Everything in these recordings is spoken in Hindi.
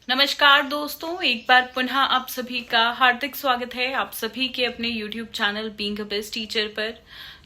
नमस्कार दोस्तों, एक बार पुनः आप सभी का हार्दिक स्वागत है आप सभी के अपने YouTube channel being a best teacher पर।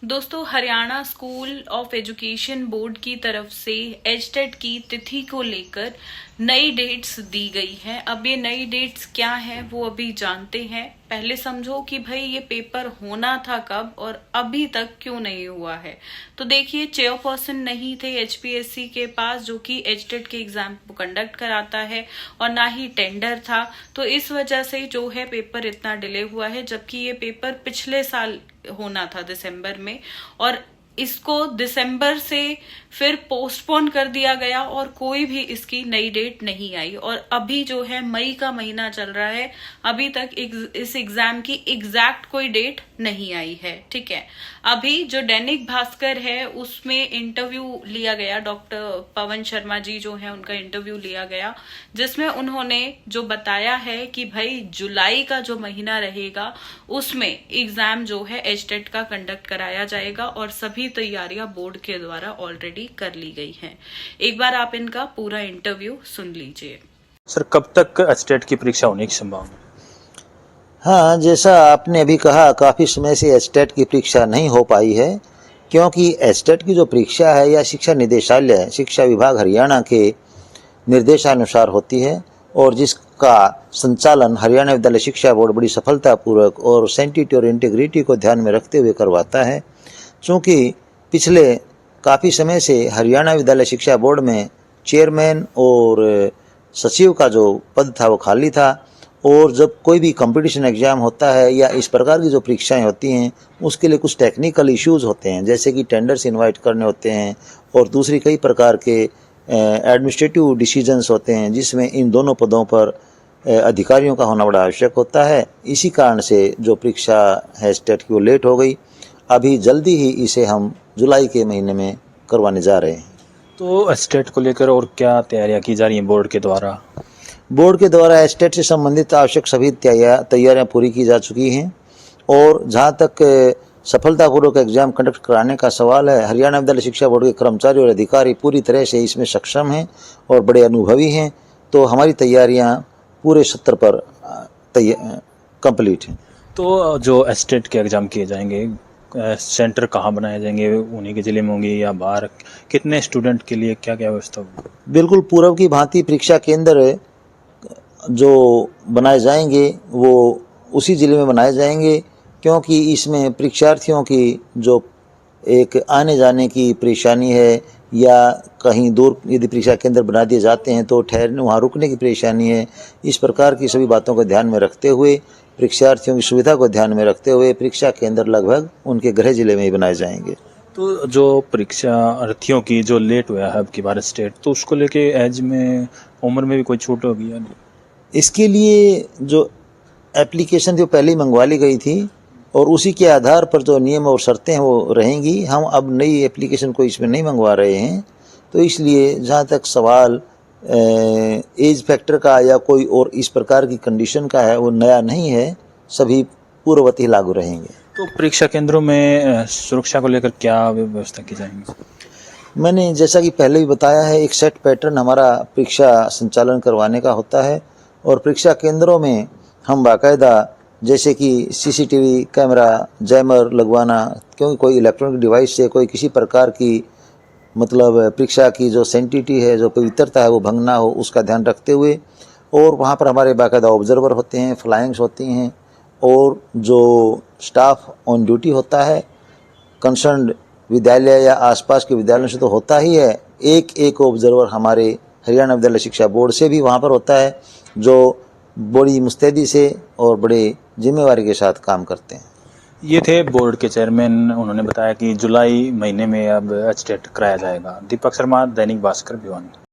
दोस्तों, Haryana school of education board की तरफ से एचटेट की तिथि को लेकर नई डेट्स दी गई हैं। अब ये नई डेट्स क्या है वो अभी जानते हैं। पहले समझो कि भाई ये पेपर होना था कब और अभी तक क्यों नहीं हुआ है। तो देखिए, चेयरपर्सन नहीं थे एचपीएससी के पास जो कि एचटेट के एग्जाम को कंडक्ट कराता है, और ना ही टेंडर था। तो इस वजह से जो है पेपर इतना डिले हुआ है, जबकि ये पेपर पिछले साल होना था दिसंबर में, और इसको दिसंबर से फिर पोस्टपोन कर दिया गया और कोई भी इसकी नई डेट नहीं आई। और अभी जो है मई का महीना चल रहा है, अभी तक इस एग्जाम की एग्जैक्ट कोई डेट नहीं आई है। ठीक है, अभी जो दैनिक भास्कर है उसमें इंटरव्यू लिया गया, डॉक्टर पवन शर्मा जी जो है उनका इंटरव्यू लिया गया, जिसमें उन्होंने जो बताया है कि भाई जुलाई का जो महीना रहेगा उसमें एग्जाम जो है एचटेट का कंडक्ट कराया जाएगा, और सभी तैयारियां बोर्ड के द्वारा ऑलरेडी कर ली गई हैं। एक बार आप इनका पूरा इंटरव्यू सुन लीजिए। सर, कब तक एचटेट की परीक्षा होने की संभावना? हाँ, जैसा आपने अभी कहा, काफ़ी समय से एचटेट की परीक्षा नहीं हो पाई है, क्योंकि एचटेट की जो परीक्षा है या शिक्षा निदेशालय शिक्षा विभाग हरियाणा के निर्देशानुसार होती है, और जिसका संचालन हरियाणा विद्यालय शिक्षा बोर्ड बड़ी सफलतापूर्वक और सैंक्टिटी और इंटीग्रिटी को ध्यान में रखते हुए करवाता है। चूँकि पिछले काफ़ी समय से हरियाणा विद्यालय शिक्षा बोर्ड में चेयरमैन और सचिव का जो पद था वो खाली था, और जब कोई भी कंपटीशन एग्ज़ाम होता है या इस प्रकार की जो परीक्षाएं होती हैं उसके लिए कुछ टेक्निकल इश्यूज़ होते हैं, जैसे कि टेंडर्स इनवाइट करने होते हैं और दूसरी कई प्रकार के एडमिनिस्ट्रेटिव डिसीजंस होते हैं, जिसमें इन दोनों पदों पर अधिकारियों का होना बड़ा आवश्यक होता है। इसी कारण से जो परीक्षा है स्टेट की वो लेट हो गई। अभी जल्दी ही इसे हम जुलाई के महीने में करवाने जा रहे हैं। तो एचटेट को लेकर और क्या तैयारियां की जा रही हैं बोर्ड के द्वारा? बोर्ड के द्वारा एचटेट से संबंधित आवश्यक सभी तैयारियां पूरी की जा चुकी हैं, और जहां तक सफलतापूर्वक एग्जाम कंडक्ट कराने का सवाल है, हरियाणा विद्यालय शिक्षा बोर्ड के कर्मचारी और अधिकारी पूरी तरह से इसमें सक्षम हैं और बड़े अनुभवी हैं। तो हमारी तैयारियां पूरे स्तर पर कंप्लीट हैं। तो जो एचटेट के एग्ज़ाम किए जाएंगे, सेंटर कहाँ बनाए जाएंगे? उन्हीं के ज़िले में होंगे या बाहर? कितने स्टूडेंट के लिए क्या क्या व्यवस्था होगी? बिल्कुल पूर्व की भांति परीक्षा केंद्र जो बनाए जाएंगे वो उसी ज़िले में बनाए जाएंगे, क्योंकि इसमें परीक्षार्थियों की जो एक आने जाने की परेशानी है, या कहीं दूर यदि परीक्षा केंद्र बना दिए जाते हैं तो ठहरने वहाँ रुकने की परेशानी है। इस प्रकार की सभी बातों को ध्यान में रखते हुए, परीक्षार्थियों की सुविधा को ध्यान में रखते हुए परीक्षा केंद्र लगभग उनके गृह जिले में ही बनाए जाएंगे। तो जो परीक्षार्थियों की जो लेट हुआ है अब की बार स्टेट, तो उसको लेके एज में उम्र में भी कोई छूट होगी या नहीं? इसके लिए जो एप्लीकेशन थी वो पहले ही मंगवा ली गई थी, और उसी के आधार पर जो नियम और शर्तें हैं वो रहेंगी। हम अब नई एप्लीकेशन को इसमें नहीं मंगवा रहे हैं। तो इसलिए जहाँ तक सवाल एज फैक्टर का या कोई और इस प्रकार की कंडीशन का है, वो नया नहीं है, सभी पूर्ववत ही लागू रहेंगे। तो परीक्षा केंद्रों में सुरक्षा को लेकर क्या व्यवस्था की जाएंगी? मैंने जैसा कि पहले भी बताया है, एक सेट पैटर्न हमारा परीक्षा संचालन करवाने का होता है, और परीक्षा केंद्रों में हम बाकायदा जैसे कि सीसीटीवी कैमरा, जैमर लगवाना, क्योंकि कोई इलेक्ट्रॉनिक डिवाइस से कोई किसी प्रकार की मतलब परीक्षा की जो सैंक्टिटी है, जो पवित्रता है, वो भंग ना हो, उसका ध्यान रखते हुए। और वहाँ पर हमारे बाकायदा ऑब्जर्वर होते हैं, फ्लाइंग्स होती हैं, और जो स्टाफ ऑन ड्यूटी होता है कंसर्न विद्यालय या आसपास के विद्यालयों से तो होता ही है, एक ऑब्जर्वर हमारे हरियाणा विद्यालय शिक्षा बोर्ड से भी वहाँ पर होता है, जो बड़ी मुस्तैदी से और बड़े जिम्मेवारी के साथ काम करते हैं। ये थे बोर्ड के चेयरमैन, उन्होंने बताया कि जुलाई महीने में अब एचटेट कराया जाएगा। दीपक शर्मा, दैनिक भास्कर, भिवानी।